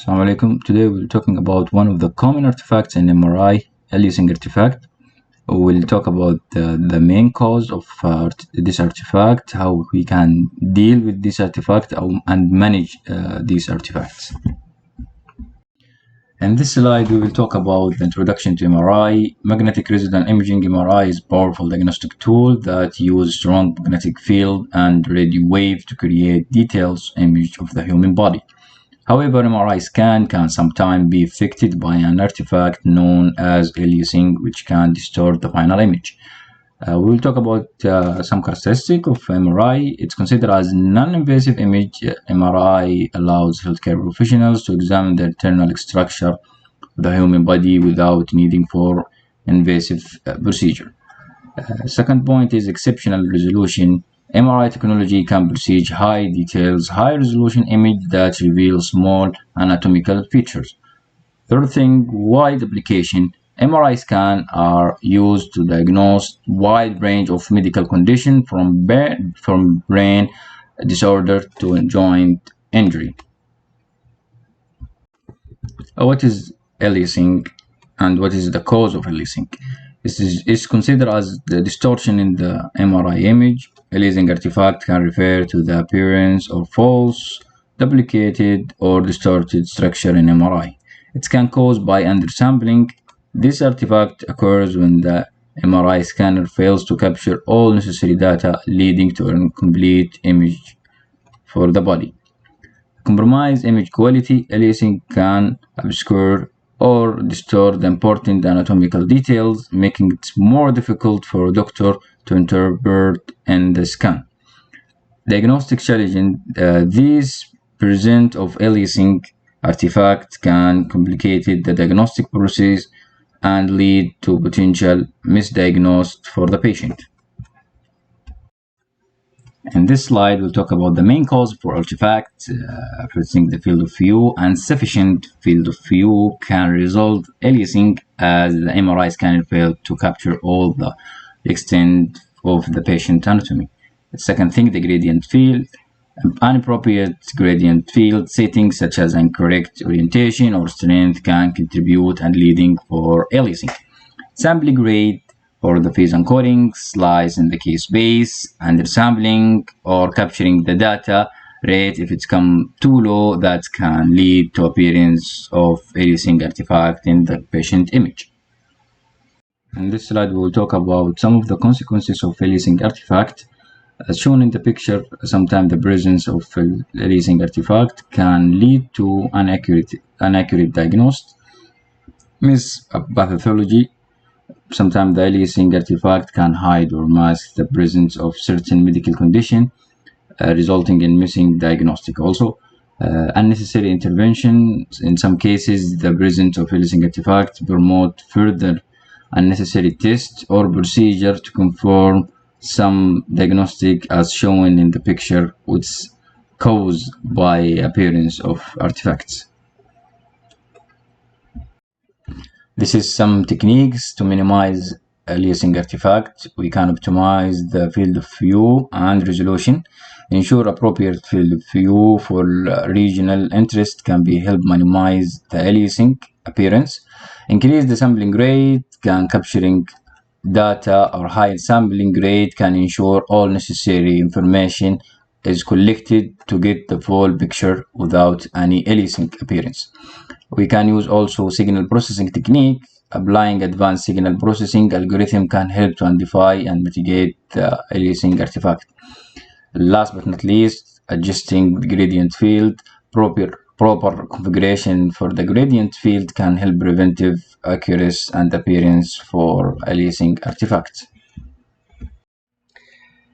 Assalamu alaikum. Today we're talking about one of the common artifacts in MRI, Aliasing Artifact. We'll talk about the main cause of this artifact, how we can deal with this artifact and manage these artifacts. In this slide, we will talk about the introduction to MRI. Magnetic resonance imaging MRI is a powerful diagnostic tool that uses strong magnetic field and radio wave to create detailed image of the human body. However, MRI scan can sometimes be affected by an artifact known as aliasing, which can distort the final image. We will talk about some characteristics of MRI. It's considered as non-invasive image. MRI allows healthcare professionals to examine the internal structure of the human body without needing for invasive procedure. Second point is exceptional resolution. MRI technology can produce high details, high resolution image that reveal small anatomical features. Third thing, wide application. MRI scans are used to diagnose wide range of medical conditions from brain disorder to joint injury. What is aliasing and what is the cause of aliasing? This is considered as the distortion in the MRI image. Aliasing artifact can refer to the appearance of false, duplicated, or distorted structure in MRI. It can cause by undersampling. This artifact occurs when the MRI scanner fails to capture all necessary data, leading to an incomplete image for the body. Compromised image quality. Aliasing can obscure or distort the important anatomical details, making it more difficult for a doctor to interpret in the scan. Diagnostic challenge. These present of aliasing artifact can complicate the diagnostic process and lead to potential misdiagnosis for the patient. In this slide, we'll talk about the main cause for artifact. Affecting the field of view, insufficient field of view can result aliasing as the MRI scanner failed to capture all the extent of the patient anatomy. The second thing, the gradient field. Inappropriate gradient field settings such as incorrect orientation or strength can contribute and leading for aliasing. Sampling rate or the phase encoding, slice in the case base, undersampling or capturing the data rate if it's come too low, that can lead to appearance of aliasing artifact in the patient image. In this slide, we will talk about some of the consequences of aliasing artifact. As shown in the picture, sometimes the presence of aliasing artifact can lead to inaccurate diagnosis, mispathology. Sometimes the aliasing artifact can hide or mask the presence of certain medical condition, resulting in missing diagnostic. Also, unnecessary intervention. In some cases, the presence of aliasing artifact promote further unnecessary tests or procedure to confirm some diagnostic as shown in the picture, which is caused by appearance of artifacts. This is some techniques to minimize aliasing artifact. We can optimize the field of view and resolution. Ensure appropriate field of view for regional interest can be help minimize the aliasing appearance. Increase the sampling rate. Can capturing data or high sampling rate can ensure all necessary information is collected to get the full picture without any aliasing appearance. We can use also signal processing technique. Applying advanced signal processing algorithm can help to identify and mitigate the aliasing artifact. Last but not least, adjusting the gradient field. Proper configuration for the gradient field can help preventive accuracy and appearance for aliasing artifacts.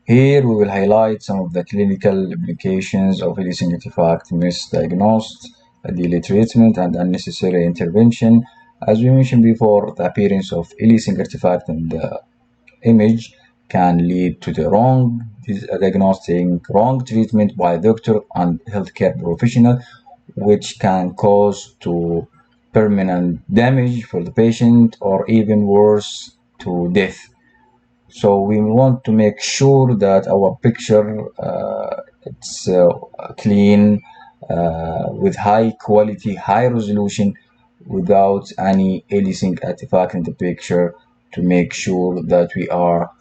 Here we will highlight some of the clinical implications of aliasing artifact misdiagnosed, daily treatment, and unnecessary intervention. As we mentioned before, the appearance of aliasing artifact in the image can lead to the wrong diagnostic, wrong treatment by doctor and healthcare professional, which can cause to permanent damage for the patient or even worse, to death. So we want to make sure that our picture it's clean with high quality, high resolution, without any aliasing artifact in the picture, to make sure that we are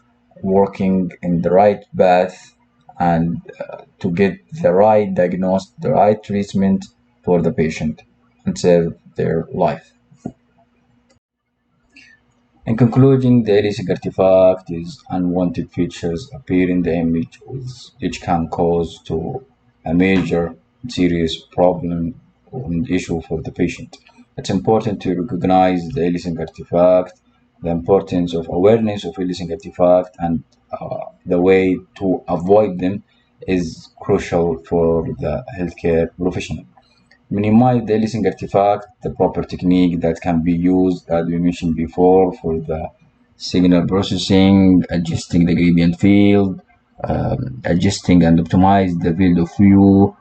working in the right path and to get the right diagnosis, the right treatment for the patient and save their life. In concluding, the Aliasing artifact is unwanted features appear in the image, which can cause to a major serious problem and issue for the patient. It's important to recognize the Aliasing artifact, the importance of awareness of Aliasing artifact, and the way to avoid them is crucial for the healthcare professional. Minimize the Aliasing artifact, the proper technique that can be used, as we mentioned before, for the signal processing, adjusting the gradient field, adjusting and optimize the field of view,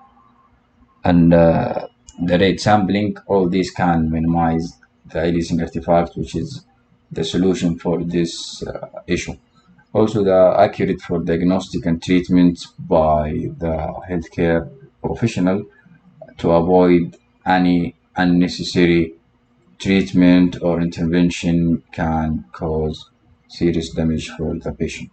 and the rate sampling. All these can minimize the Aliasing artifact, which is the solution for this issue. Also, the accurate for diagnostic and treatment by the healthcare professional to avoid any unnecessary treatment or intervention can cause serious damage for the patient.